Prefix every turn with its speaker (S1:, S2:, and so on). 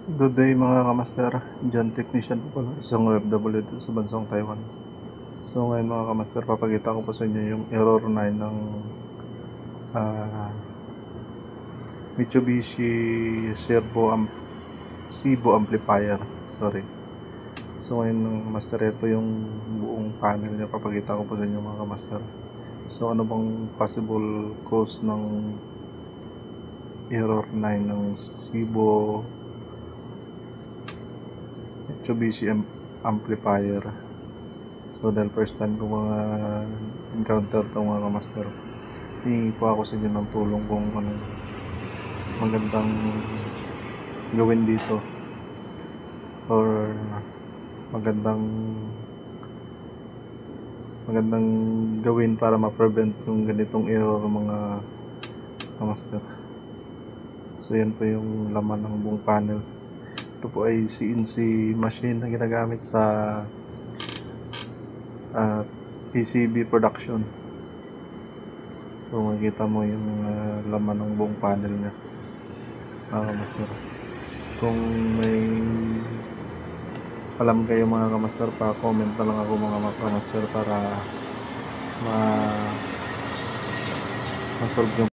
S1: Good day mga kamaster, John Technician po pala, isang OFW dito sa bansang Taiwan. So ngayon mga kamaster, papakita ko po sa inyo yung error 9 ng Mitsubishi Servo Amplifier. So ngayon mga kamaster, ito yung buong panel niya, papakita ko po sa inyo mga kamaster. So ano bang possible cause ng error 9 ng Mitsubishi Amplifier. So dahil first time ko mga encounter ito mga kamaster, hihingi po ako sa inyo ng tulong kung anong magandang gawin dito or magandang gawin para ma-prevent yung ganitong error mga kamaster. So yan po yung laman ng buong panel. Ito po ay CNC machine na ginagamit sa PCB production. So makikita mo yung laman ng buong panel niya mga kamaster. Kung may alam kayo mga kamaster, pa-comment na lang ako mga kamaster para ma-solve yung